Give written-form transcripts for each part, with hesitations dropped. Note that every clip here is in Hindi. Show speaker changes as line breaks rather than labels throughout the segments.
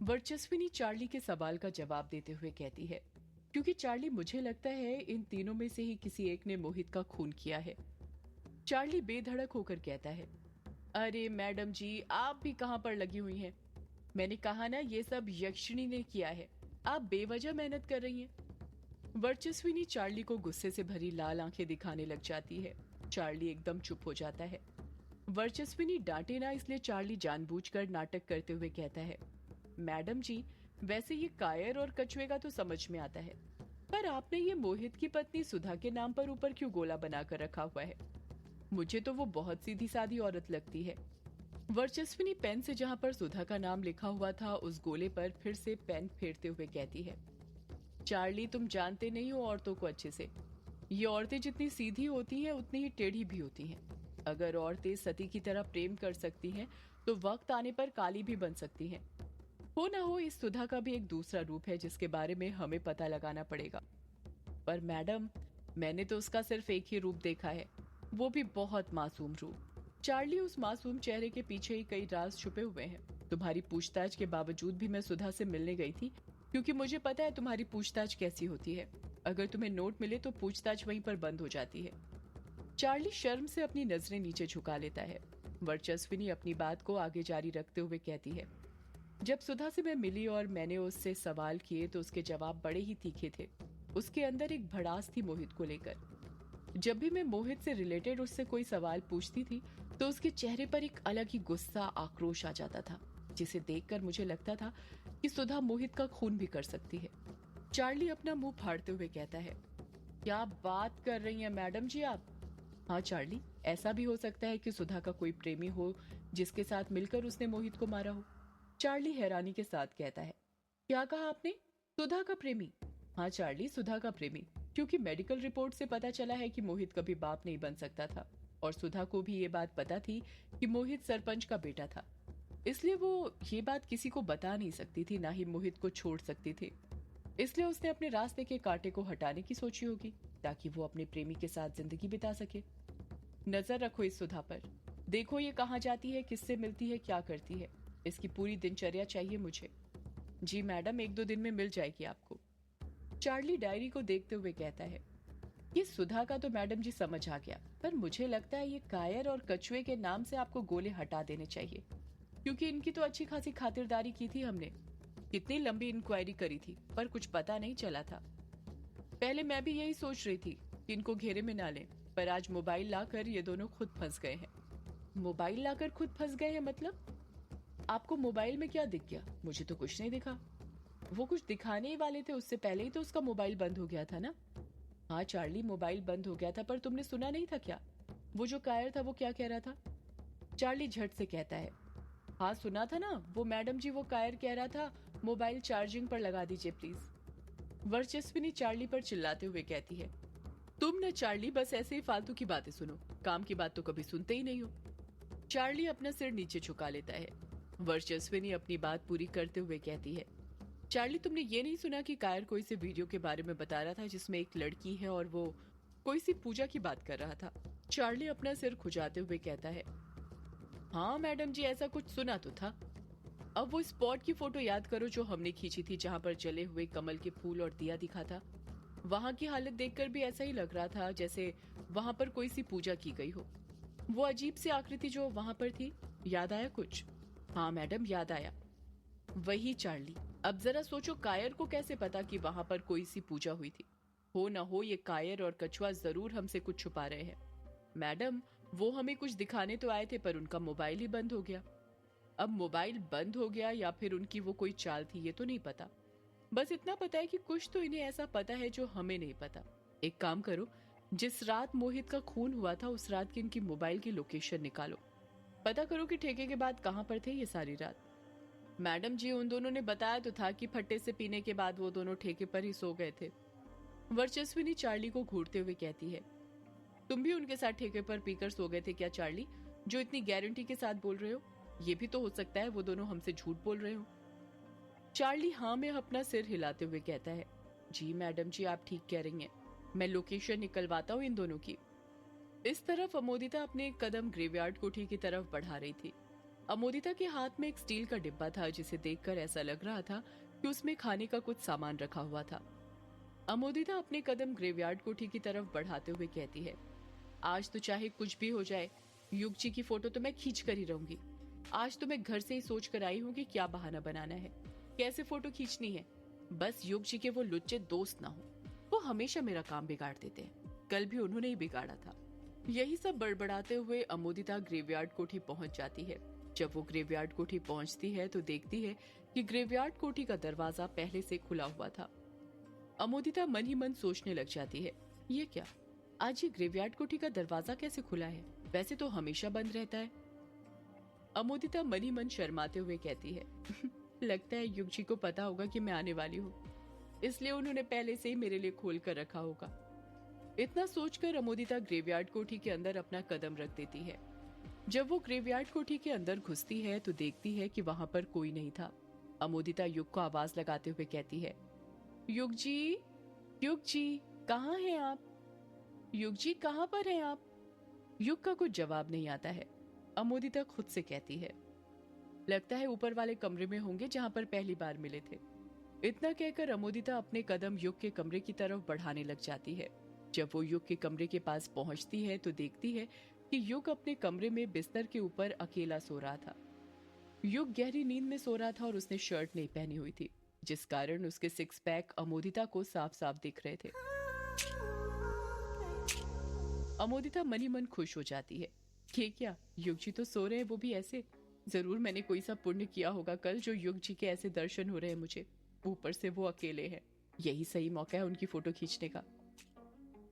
वर्चस्विनी चार्ली के सवाल का जवाब देते हुए कहती है, क्योंकि चार्ली मुझे लगता है इन तीनों में से ही किसी एक ने मोहित का खून किया है। चार्ली बेधड़क होकर कहता है, अरे मैडम जी, आप भी कहां पर लगी हुई हैं? मैंने कहा ना, ये सब यक्षिणी ने किया है। आप बेवजह मेहनत कर रही हैं। वर्चस्विनी चार्ली को गुस्से से भरी लाल आंखें दिखाने लग जाती है। चार्ली एकदम चुप हो जाता है। वर्चस्विनी डांटे ना, इसलिए चार्ली जानबूझकर नाटक करते हुए कहता है, मैडम जी, वैसे ये कायर और कछुए का तो समझ में आता है, पर आपने ये मोहित की पत्नी सुधा के नाम पर ऊपर क्यों गोला बनाकर रखा हुआ है? मुझे तो वो बहुत सीधी सादी औरत लगती है। वर्चस्विनी पेन से जहां पर सुधा का नाम लिखा हुआ था उस गोले पर फिर से पेन फेरते हुए कहती है, चार्ली, तुम जानते नहीं हो औरतों को अच्छे से। ये औरतें जितनी सीधी होती हैं उतनी ही टेढ़ी भी होती हैं। अगर औरतें सती की तरह प्रेम कर सकती हैं तो वक्त आने पर काली भी बन सकती हैं। हो ना हो, इस सुधा का भी एक दूसरा रूप है जिसके बारे में हमें पता लगाना पड़ेगा। पर मैडम, मैंने तो उसका सिर्फ एक ही रूप देखा है, वो भी बहुत मासूम रूप। चार्ली, उस मासूम चेहरे के पीछे ही कई राज छुपे हुए हैं। तुम्हारी पूछताछ के बावजूद भी मैं सुधा से मिलने गई थी, क्योंकि मुझे पता है तुम्हारी पूछताछ कैसी होती है। अगर तुम्हें नोट मिले तो पूछताछ वहीं पर बंद हो जाती है। चार्ली शर्म से अपनी नजरें नीचे झुका लेता है। वर्चस्विनी अपनी बात को आगे जारी रखते हुए कहती है, जब सुधा से मैं मिली और मैंने उससे सवाल किए तो उसके जवाब बड़े ही तीखे थे। उसके अंदर एक भड़ास थी मोहित को लेकर। जब भी मैं मोहित से रिलेटेड उससे कोई सवाल पूछती थी तो उसके चेहरे पर एक अलग ही गुस्सा, आक्रोश आ जाता था, जिसे देखकर मुझे लगता था कि सुधा मोहित का खून भी कर सकती है। चार्ली अपना मुंह फाड़ते हुए कहता है, क्या बात कर रही हैं मैडम जी आप? हाँ चार्ली, ऐसा भी हो सकता है कि सुधा का कोई प्रेमी हो जिसके साथ मिलकर उसने मोहित को मारा हो। चार्ली हैरानी के साथ कहता है, क्या कहा आपने? सुधा का प्रेमी? हाँ चार्ली, सुधा का प्रेमी, क्योंकि मेडिकल रिपोर्ट से पता चला है कि मोहित कभी बाप नहीं बन सकता था और सुधा को भी ये बात पता थी कि मोहित सरपंच का बेटा था। इसलिए वो ये बात किसी को बता नहीं सकती थी, ना ही मोहित को छोड़ सकती थी। इसलिए उसने अपने रास्ते के कांटे को हटाने की सोची होगी ताकि वो अपने प्रेमी के साथ जिंदगी बिता सके। नजर रखो इस सुधा पर, देखो ये कहाँ जाती है, किससे मिलती है, क्या करती है। इसकी पूरी दिनचर्या चाहिए मुझे। जी मैडम, 1-2 दिन में मिल जाएगी आपको। चार्ली डायरी को देखते हुए कहता है, ये सुधा का तो मैडम जी समझ आ गया, पर मुझे लगता है ये कायर और कछुए के नाम से आपको गोले हटा देने चाहिए, क्योंकि इनकी तो अच्छी खासी खातिरदारी की थी हमने। कितनी लंबी इंक्वायरी करी थी पर कुछ पता नहीं चला था। पहले मैं भी यही सोच रही थी कि इनको घेरे में ना लें, पर आज मोबाइल लाकर ये दोनों खुद फंस गए हैं। मोबाइल लाकर खुद फंस गए हैं मतलब? आपको मोबाइल में क्या दिख गया? मुझे तो कुछ नहीं दिखा। वो कुछ दिखाने ही वाले थे, उससे पहले ही तो उसका मोबाइल बंद हो गया था ना। हाँ चार्ली, मोबाइल बंद हो गया था, पर तुमने सुना नहीं था क्या? वो जो कायर था वो क्या कह रहा था? चार्ली झट से कहता है, हाँ सुना था ना, वो मैडम जी, वो कायर कह रहा था, मोबाइल चार्जिंग पर लगा दीजिए प्लीज। वर्चस्विनी चार्ली पर चिल्लाते हुए कहती है, तुम न चार्ली बस ऐसे ही फालतू की बातें सुनो, काम की बात तो कभी सुनते ही नहीं हो। चार्ली अपना सिर नीचे झुका लेता है। वर्चस्विनी अपनी बात पूरी करते हुए कहती है, चार्ली, तुमने ये नहीं सुना कि कायर कोई से वीडियो के बारे में बता रहा था जिसमें एक लड़की है और वो कोई सी पूजा की बात कर रहा था? चार्ली अपना सिर खुजाते हुए कहता है, हाँ मैडम जी, ऐसा कुछ सुना तो था। अब वो स्पॉट की फोटो याद करो जो हमने खींची थी, जहां पर जले हुए कमल के फूल और दिया दिखा था। वहां की हालत देखकर भी ऐसा ही लग रहा था जैसे वहां पर कोई सी पूजा की गई हो। वो अजीब सी आकृति जो वहां पर थी, याद आया कुछ? हाँ मैडम, याद आया। वही चार्ली, अब जरा सोचो, कायर को कैसे पता कि वहां पर कोई सी पूजा हुई थी? हो ना हो, ये कायर और कछुआ जरूर हमसे कुछ छुपा रहे हैं। मैडम, वो हमें कुछ दिखाने तो आए थे पर उनका मोबाइल ही बंद हो गया। अब मोबाइल बंद हो गया या फिर उनकी वो कोई चाल थी, ये तो नहीं पता। बस इतना पता है कि कुछ तो इन्हें ऐसा पता है जो हमें नहीं पता। एक काम करो, जिस रात मोहित का खून हुआ था उस रात की इनकी मोबाइल की लोकेशन निकालो। पता करो कि ठेके के बाद कहां पर थे ये सारी रात। मैडम जी, उन दोनों ने बताया तो था कि फट्टे से पीने के बाद वो दोनों ठेके पर ही सो गए थे। वर्चस्विनी चार्ली को घूरते हुए कहती है, तुम भी उनके साथ ठेके पर पीकर सो गए थे क्या चार्ली, जो इतनी गारंटी के साथ बोल रहे हो? ये भी तो हो सकता है वो दोनों हमसे झूठ बोल रहे हो। चार्ली हाँ में अपना सिर हिलाते हुए कहता है, जी मैडम जी, आप ठीक कह रही हैं, मैं लोकेशन निकलवाता हूँ इन दोनों की। इस तरफ अमोदिता अपने कदम ग्रेवयार्ड कोठी की तरफ बढ़ा रही थी। अमोदिता के हाथ में एक स्टील का डिब्बा था जिसे देखकर ऐसा लग रहा था कि उसमें खाने का कुछ सामान रखा हुआ था। अमोदिता अपने कदम ग्रेवयार्ड कोठी की तरफ बढ़ाते हुए कहती है, आज तो चाहे कुछ भी हो जाए, युग जी की फोटो तो मैं खींच कर ही रहूंगी। आज तो मैं घर से ही सोच कर आई हूँ कि क्या बहाना बनाना है, कैसे फोटो खींचनी है। बस युग जी के वो लुच्चे दोस्त ना हो, वो हमेशा मेरा काम बिगाड़ देते हैं। कल भी उन्होंने ही बिगाड़ा था। यही सब बड़बड़ाते हुए अमोदिता ग्रेवयार्ड कोठी पहुंच जाती है। जब वो ग्रेवयार्ड कोठी पहुंचती है तो देखती है कि ग्रेवयार्ड कोठी का दरवाजा पहले से खुला हुआ था। अमोदिता मन ही मन सोचने लग जाती है, ये क्या, आज ये ग्रेवयार्ड कोठी का दरवाजा कैसे खुला है? वैसे तो हमेशा बंद रहता है। अमोदिता मन ही मन शर्माते हुए कहती है, लगता है युग जी को पता होगा कि मैं आने वाली हूँ, इसलिए उन्होंने पहले से ही मेरे लिए खोल कर रखा होगा। इतना सोचकर अमोदिता ग्रेवयार्ड कोठी के अंदर अपना कदम रख देती है। जब वो ग्रेवयार्ड कोठी के अंदर घुसती है तो देखती है कि वहां पर कोई नहीं था। अमोदिता युग को आवाज लगाते हुए कहती है, युग जी, युग जी, कहाँ हैं आप? युग जी, कहाँ पर हैं आप? युग का कुछ जवाब नहीं आता है। अमोदिता खुद से कहती है, लगता है ऊपर वाले कमरे में होंगे जहां पर पहली बार मिले थे। इतना कहकर अमोदिता अपने कदम युग के कमरे की तरफ बढ़ाने लग जाती है। जब वो युग के कमरे के पास पहुंचती है तो देखती है कि युग अपने कमरे में बिस्तर के ऊपर अकेला सो रहा था। युग गहरी नींद में सो रहा था और उसने शर्ट नहीं पहनी हुई थी, जिस कारण उसके सिक्स पैक अमोदिता को साफ साफ दिख रहे थे। अमोदिता मनी मन खुश हो जाती है। ये क्या, युग जी तो सो रहे हैं, वो भी ऐसे। जरूर मैंने कोई सा पुण्य किया होगा कल जो युग जी के ऐसे दर्शन हो रहे हैं मुझे। ऊपर से वो अकेले हैं, यही सही मौका है उनकी फोटो खींचने का।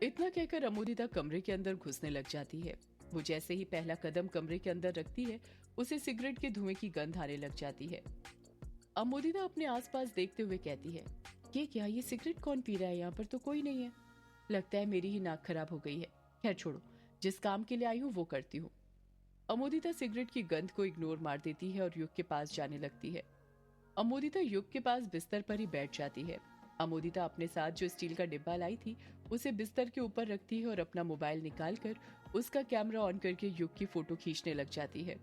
इतना कहकर अमोदिता कमरे के अंदर घुसने लग जाती है। वो जैसे ही पहला कदम कमरे के अंदर रखती है, उसे सिगरेट के धुएं की गंध आने लग जाती है। अमोदिता अपने आसपास देखते हुए कहती है, ये क्या, ये सिगरेट कौन पी रहा है? यहाँ पर तो कोई नहीं है। लगता है मेरी ही नाक खराब हो गई है। खैर छोड़ो, जिस काम के लिए आई हूँ वो करती हूँ। अमोदिता सिगरेट की गंध को इग्नोर मार देती है और युग के पास जाने लगती है। अमोदिता युग के पास बिस्तर पर ही बैठ जाती है। अमोदिता अपने साथ जो स्टील का डिब्बा लाई थी उसे बिस्तर के ऊपर रखती है और अपना मोबाइल निकालकर उसका कैमरा ऑन करके युग की फोटो खींचने लग जाती है।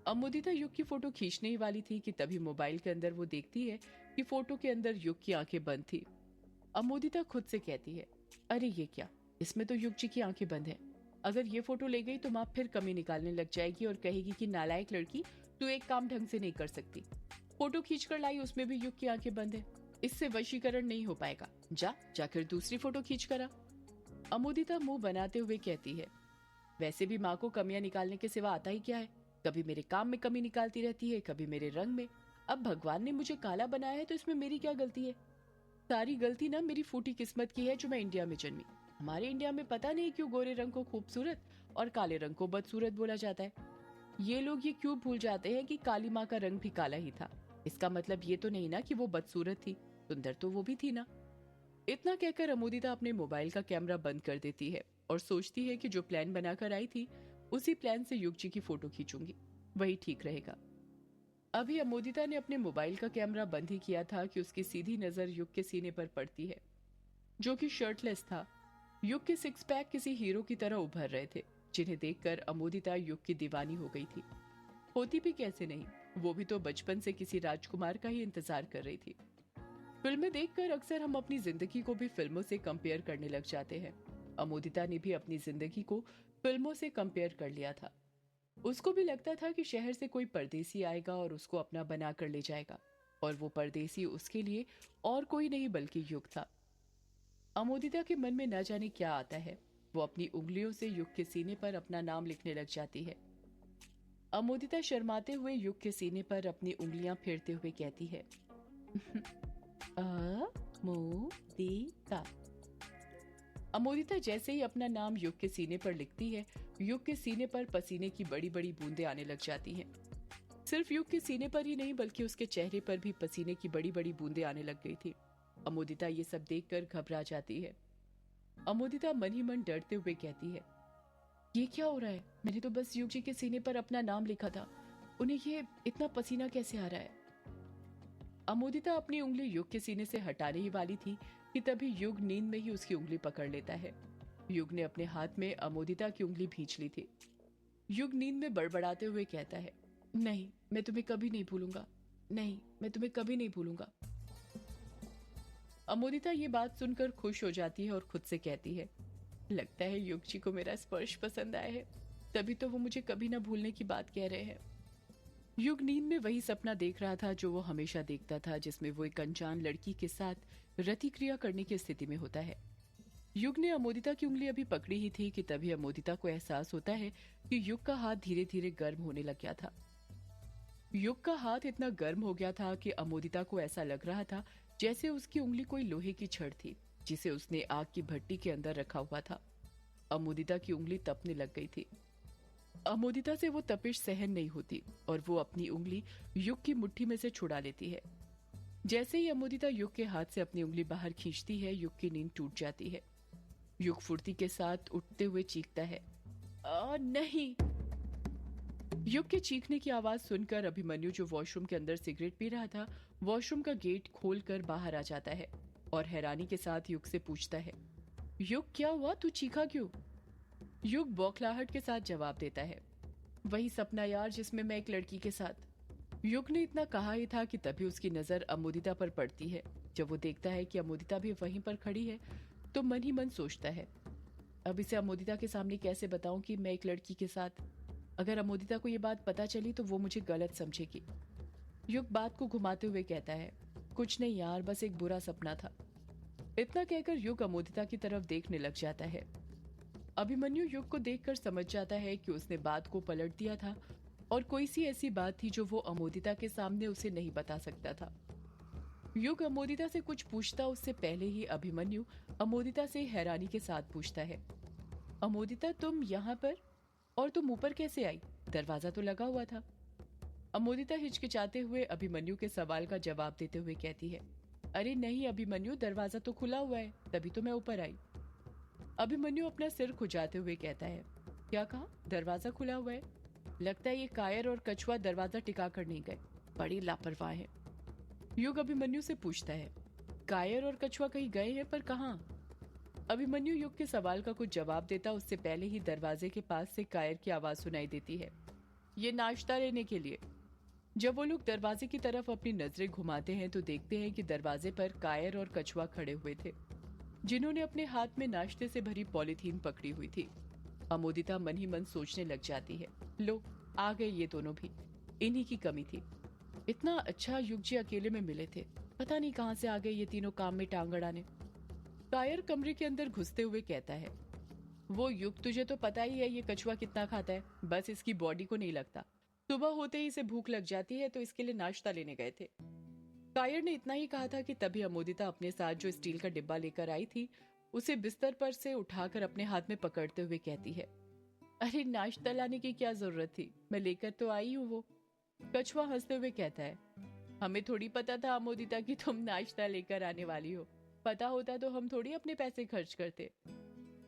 अमोदिता युग की फोटो खींचने ही वाली थी कि तभी मोबाइल के अंदर वो देखती है कि फोटो के अंदर युग की आंखें बंद थी। अमोदिता खुद से कहती है, अरे ये क्या, इसमें तो युग जी की आंखें बंद है। अगर ये फोटो ले गई तो माँ फिर कमी निकालने लग जाएगी और कहेगी कि नालायक लड़की, तू एक काम ढंग से नहीं कर सकती। फोटो खींचकर लाई, उसमें भी युग की आंखें बंद है। इससे वशीकरण नहीं हो पाएगा। जाकर दूसरी फोटो खींच कर आ। अमोदिता मुंह बनाते हुए कहती है, वैसे भी माँ को कमियां निकालने के सिवा आता ही क्या है। कभी मेरे काम में कमी निकालती रहती है, कभी मेरे रंग में। अब भगवान ने मुझे काला बनाया है तो इसमें मेरी क्या गलती है? सारी गलती ना मेरी फूटी किस्मत की है जो मैं इंडिया में जन्मी। हमारे इंडिया में पता नहीं क्यों गोरे रंग को खूबसूरत और काले रंग को बदसूरत बोला जाता है। ये लोग ये क्यों भूल जाते हैं कि काली माँ का रंग भी काला ही था। इसका मतलब ये तो नहीं ना कि वो बदसूरत थी, सुंदर तो वो भी थी ना। इतना कहकर अमोदिता अपने मोबाइल का कैमरा बंद कर देती है और सोचती है कि जो प्लान बनाकर आई थी उसी प्लान से युग जी की फोटो खींचूंगी, वही ठीक रहेगा। अभी अमोदिता ने अपने मोबाइल का कैमरा बंद ही किया था कि उसकी सीधी नजर युग के सीने पर पड़ती है, जो कि शर्टलेस था। युग के सिक्स पैक किसी हीरो की तरह उभर रहे थे, जिन्हें देखकर अमोदिता युग की दीवानी हो गई थी। होती भी कैसे नहीं, वो भी तो बचपन से किसी राजकुमार का ही इंतजार कर रही थी। फिल्में देखकर अक्सर हम अपनी जिंदगी को भी फिल्मों से कंपेयर करने लग जाते हैं। अमोदिता ने भी अपनी जिंदगी को फिल्मों से कंपेयर कर लिया था। उसको भी लगता था कि शहर से कोई परदेसी आएगा और उसको अपना बना कर ले जाएगा, और वो परदेसी उसके लिए और कोई नहीं बल्कि युग था। अमोदिता के मन में न जाने क्या आता है, वो अपनी उंगलियों से युग के सीने पर अपना नाम लिखने लग जाती है। अमोदिता शर्माते हुए युग के सीने पर अपनी उंगलियां फेरते हुए कहती है, अमोदिता। अमोदिता जैसे ही अपना नाम युग के सीने पर लिखती है, युग के सीने पर पसीने की बड़ी बड़ी बूंदें आने लग जाती हैं। सिर्फ युग के सीने पर ही नहीं बल्कि उसके चेहरे पर भी पसीने की बड़ी बड़ी बूंदें आने लग गई थी। अमोदिता ये सब देखकर घबरा जाती है। अमोदिता मन ही मन डरते हुए कहती है, ये क्या हो रहा है? मैंने तो बस युग जी के सीने पर अपना नाम लिखा था, उन्हें ये इतना पसीना कैसे आ रहा है? अमोदिता अपनी उंगली युग के सीने से हटाने ही वाली थी कि तभी युग नींद में ही उसकी उंगली पकड़ लेता है। युग ने अपने हाथ में अमोदिता की उंगली भींच ली थी। युग नींद में बड़बड़ाते हुए कहता है, नहीं, मैं तुम्हें कभी नहीं भूलूंगा। नहीं, मैं तुम्हें कभी नहीं भूलूंगा। अमोदिता ये बात सुनकर खुश हो जाती है और खुद से कहती है, लगता है युग जी को मेरा स्पर्श पसंद आया है, तभी तो वो मुझे कभी ना भूलने की बात कह रहे हैं। युग नींद में वही सपना देख रहा था जो वो हमेशा देखता था, जिसमें वो एक अनजान लड़की के साथ रतिक्रिया करने की स्थिति में होता है। युग ने अमोदिता की उंगली अभी पकड़ी ही थी कि तभी अमोदिता को एहसास होता है कि युग का हाथ धीरे धीरे गर्म होने लग गया था। युग का हाथ इतना गर्म हो गया था कि अमोदिता को ऐसा लग रहा था जैसे उसकी उंगली कोई लोहे की छड़ थी जिसे उसने आग की भट्टी के अंदर रखा हुआ था। अमोदिता की उंगली तपने लग गई थी। अमोदिता से वो तपिश सहन नहीं होती और वो अपनी उंगली युग की मुट्ठी में से छुड़ा लेती है। जैसे ही अमोदिता युग के हाथ से अपनी उंगली बाहर खींचती है, युग की नींद टूट जाती है। युग फुर्ती के साथ उठते हुए चीखता है, नहीं। युग के चीखने की आवाज सुनकर अभिमन्यु, जो वॉशरूम के अंदर सिगरेट पी रहा था, वॉशरूम का गेट खोलकर बाहर आ जाता है और हैरानी के साथ युग से पूछता है, युग क्या हुआ, तू चीखा क्यों? युग बौखलाहट के साथ जवाब देता है, वही सपना यार जिसमें मैं एक लड़की के साथ। युग ने इतना कहा ही था कि तभी उसकी नजर अमोदिता पर पड़ती है। जब वो देखता है कि अमोदिता भी वहीं पर खड़ी है तो मन ही मन सोचता है, अब इसे अमोदिता के सामने कैसे बताऊं कि मैं एक लड़की के साथ। अगर अमोदिता को ये बात पता चली तो वो मुझे गलत समझेगी। युग बात को घुमाते हुए कहता है, कुछ नहीं यार, बस एक बुरा सपना था। इतना कहकर युग अमोदिता की तरफ देखने लग जाता है। अभिमन्यु युग को देखकर समझ जाता है कि उसने बात को पलट दिया था और कोई सी ऐसी बात थी जो वो अमोदिता के सामने उसे नहीं बता सकता था। युग अमोदिता से कुछ पूछता उससे पहले ही अभिमन्यु अमोदिता से हैरानी के साथ पूछता है, अमोदिता तुम यहाँ पर, और तुम ऊपर कैसे आई? दरवाजा तो लगा हुआ था। अमोदिता हिचकिचाते हुए अभिमन्यु के सवाल का जवाब देते हुए कहती है, अरे नहीं अभिमन्यु, दरवाजा तो खुला हुआ है, तभी तो मैं ऊपर आई। अभिमन्यु अपना सिर खुजाते हुए कहता है, क्या कहा? दरवाजा खुला हुआ है? लगता है ये कायर और कछुआ दरवाजा टिका कर नहीं गए, बड़ी लापरवाह है। युग अभिमन्यु से पूछता है, कायर और कछुआ कहीं गए हैं, पर कहाँ? अभिमन्यु युग के सवाल का कुछ जवाब देता उससे पहले ही दरवाजे के पास से कायर की आवाज सुनाई देती है, ये नाश्ता लेने के लिए। जब वो लोग दरवाजे की तरफ अपनी नजरें घुमाते हैं तो देखते हैं कि दरवाजे पर कायर और कछुआ खड़े हुए थे, जिन्होंने अपने हाथ में नाश्ते से भरी पॉलीथीन पकड़ी हुई थी। अमोदिता मन ही मन सोचने लग जाती है, लो आ गए ये दोनों भी, इन्हीं की कमी थी। इतना अच्छा युग जी अकेले में मिले थे, पता नहीं कहां से आ गए ये तीनों काम में टांग अड़ाने। कायर कमरे के अंदर घुसते हुए कहता है, वो युग तुझे तो पता ही है ये कछुआ कितना खाता है, बस इसकी बॉडी को नहीं लगता, सुबह होते ही इसे भूख लग जाती है तो इसके लिए नाश्ता लेने गए थे। कायर ने इतना ही कहा था कि तभी अमोदिता अपने साथ जो स्टील का डिब्बा लेकर आई थी उसे बिस्तर पर से उठाकर अपने हाथ में पकड़ते हुए कहती है, अरे नाश्ता लाने की क्या जरूरत थी, मैं लेकर तो आई हूँ वो। कछुआ हंसते हुए कहता है, हमें थोड़ी पता था अमोदिता कि तुम नाश्ता लेकर आने वाली हो, पता होता तो हम थोड़ी अपने पैसे खर्च करते।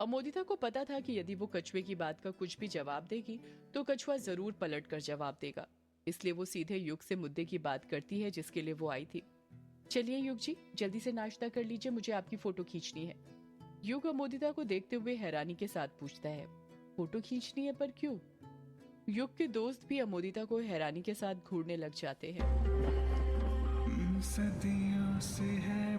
अमोदिता को पता था कि यदि वो कछुए की बात का कुछ भी जवाब देगी तो कछुआ जरूर पलट कर जवाब देगा, इसलिए वो सीधे युग से मुद्दे की बात करती है जिसके लिए वो आई थी। चलिए युग जी, जल्दी से नाश्ता कर लीजिए, मुझे आपकी फोटो खींचनी है। युग अमोदिता को देखते हुए हैरानी के साथ पूछता है, फोटो खींचनी है, पर क्यों? युग के दोस्त भी अमोदिता को हैरानी के साथ घूरने लग जाते हैं।
सदियों से है